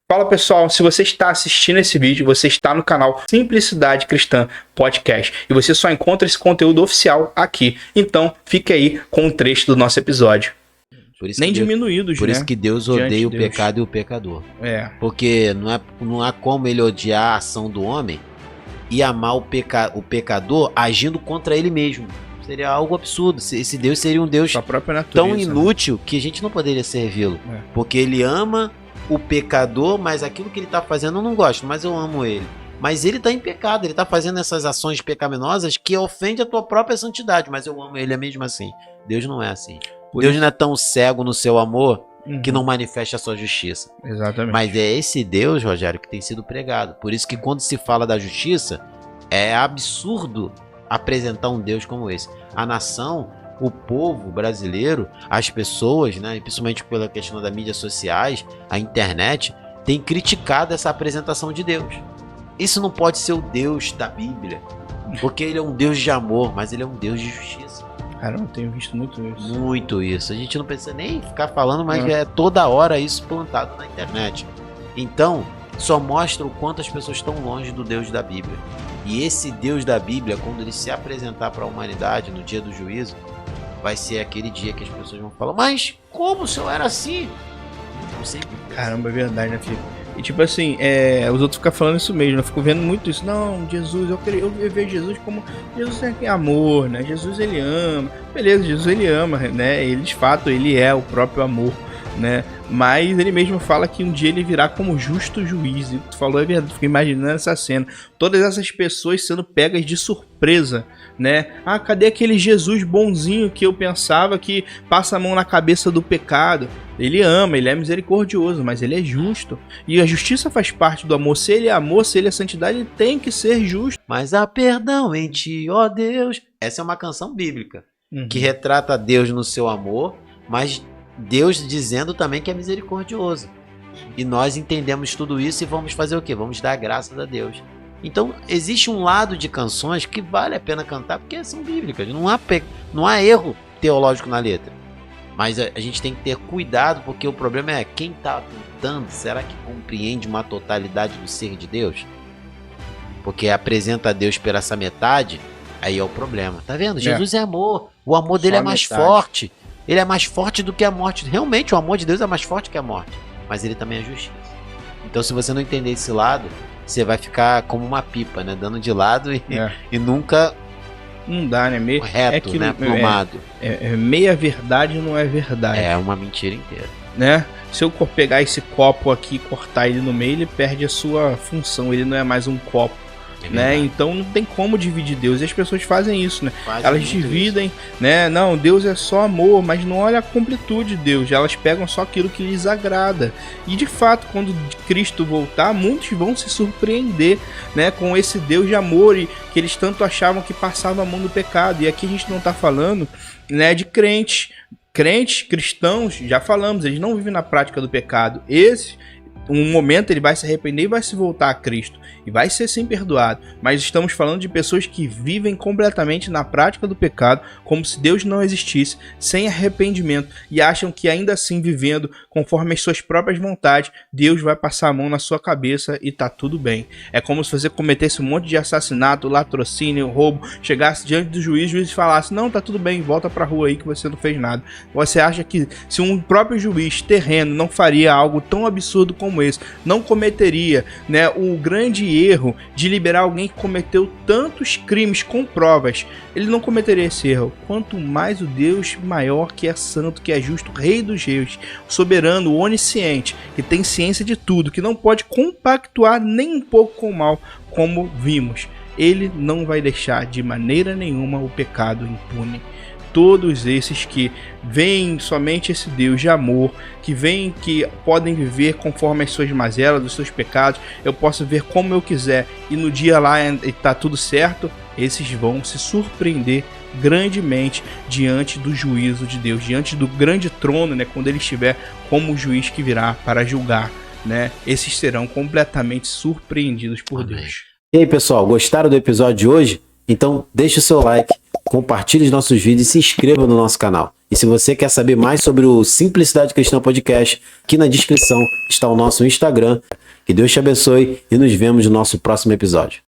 Fala pessoal, se você está assistindo esse vídeo, você está no canal Simplicidade Cristã Podcast e você só encontra esse conteúdo oficial aqui. Então fique aí com um trecho do nosso episódio. Nem diminuídos, por né? isso que Deus odeia o pecado e o pecador. Porque não há como ele odiar a ação do homem e amar o pecador agindo contra ele mesmo. Seria algo absurdo. Esse Deus seria um Deus tão inútil que a gente não poderia servi-lo. Porque ele ama o pecador, mas aquilo que ele está fazendo eu não gosto, mas eu amo ele. Mas ele está em pecado, ele está fazendo essas ações pecaminosas que ofendem a tua própria santidade, mas eu amo ele mesmo assim. Deus não é assim. Deus não é tão cego no seu amor que não manifesta a sua justiça. Exatamente. Mas é esse Deus, Rogério, que tem sido pregado. Por isso que quando se fala da justiça, é absurdo apresentar um Deus como esse. A nação, o povo brasileiro, as pessoas, né, principalmente pela questão das mídias sociais, a internet, tem criticado essa apresentação de Deus. Isso não pode ser o Deus da Bíblia, porque ele é um Deus de amor, mas ele é um Deus de justiça. Cara, eu tenho visto muito isso. Muito isso. A gente não precisa nem ficar falando, mas é toda hora isso plantado na internet. Então, só mostra o quanto as pessoas estão longe do Deus da Bíblia. E esse Deus da Bíblia, quando ele se apresentar para a humanidade no dia do juízo, vai ser aquele dia que as pessoas vão falar: mas como o senhor era assim? Não sei. Caramba, é verdade, né, filho? E tipo assim, os outros ficam falando isso mesmo, eu fico vendo muito isso. Não, Jesus, eu vejo Jesus como Jesus é amor, né? Jesus ele ama. Beleza, Jesus ele ama, né? Ele de fato, ele é o próprio amor, né? Mas ele mesmo fala que um dia ele virá como justo juiz. E tu falou, é verdade, fico imaginando essa cena. Todas essas pessoas sendo pegas de surpresa, né? Ah, cadê aquele Jesus bonzinho que eu pensava que passa a mão na cabeça do pecado? Ele ama, ele é misericordioso, mas ele é justo. E a justiça faz parte do amor. Se ele é amor, se ele é santidade, ele tem que ser justo. Mas há perdão em ti, ó Deus. Essa é uma canção bíblica que retrata Deus no seu amor, mas Deus dizendo também que é misericordioso. E nós entendemos tudo isso e vamos fazer o quê? Vamos dar graças a Deus. Então, existe um lado de canções que vale a pena cantar porque são bíblicas. Não há erro teológico na letra. Mas a gente tem que ter cuidado, porque o problema é quem está cantando, será que compreende uma totalidade do ser de Deus? Porque apresenta a Deus pela essa metade, aí é o problema. Tá vendo? Jesus é amor. O amor dele é mais forte. Ele é mais forte do que a morte. Realmente, o amor de Deus é mais forte que a morte. Mas ele também é justiça. Então, se você não entender esse lado, você vai ficar como uma pipa, né? Dando de lado e nunca... Não dá, né? Reto, né? Plumado. Meia verdade não é verdade. É uma mentira inteira. Né? Se eu pegar esse copo aqui e cortar ele no meio, ele perde a sua função. Ele não é mais um copo. Né? Então não tem como dividir Deus. E as pessoas fazem isso, né? Elas dividem, né? Não, Deus é só amor, mas não olha a completude de Deus. Elas pegam só aquilo que lhes agrada. E de fato, quando Cristo voltar, muitos vão se surpreender, né? Com esse Deus de amor e que eles tanto achavam que passava a mão do pecado. E aqui a gente não está falando, né, de crentes. Crentes, cristãos, já falamos, eles não vivem na prática do pecado. Um momento ele vai se arrepender e vai se voltar a Cristo. E vai ser sim perdoado. Mas estamos falando de pessoas que vivem completamente na prática do pecado, como se Deus não existisse, sem arrependimento. E acham que ainda assim, vivendo conforme as suas próprias vontades, Deus vai passar a mão na sua cabeça e tá tudo bem. É como se você cometesse um monte de assassinato, latrocínio, roubo, chegasse diante do juiz, o juiz falasse: não, tá tudo bem, volta pra rua aí que você não fez nada. Você acha que se um próprio juiz terreno não faria algo tão absurdo como esse, não cometeria, né, o grande erro de liberar alguém que cometeu tantos crimes com provas? Ele não cometeria esse erro. Quanto mais o Deus maior, que é santo, que é justo, Rei dos reis, soberano, onisciente, que tem ciência de tudo, que não pode compactuar nem um pouco com o mal, como vimos. Ele não vai deixar de maneira nenhuma o pecado impune. Todos esses que veem somente esse Deus de amor, que veem que podem viver conforme as suas mazelas, os seus pecados, eu posso ver como eu quiser e no dia lá está tudo certo, esses vão se surpreender grandemente diante do juízo de Deus, diante do grande trono, né, quando ele estiver como o juiz que virá para julgar, né? Esses serão completamente surpreendidos por Deus. E aí, pessoal, gostaram do episódio de hoje? Então deixe o seu like, compartilhe os nossos vídeos e se inscreva no nosso canal. E se você quer saber mais sobre o Simplicidade Cristã Podcast, aqui na descrição está o nosso Instagram Que Deus te abençoe e nos vemos no nosso próximo episódio.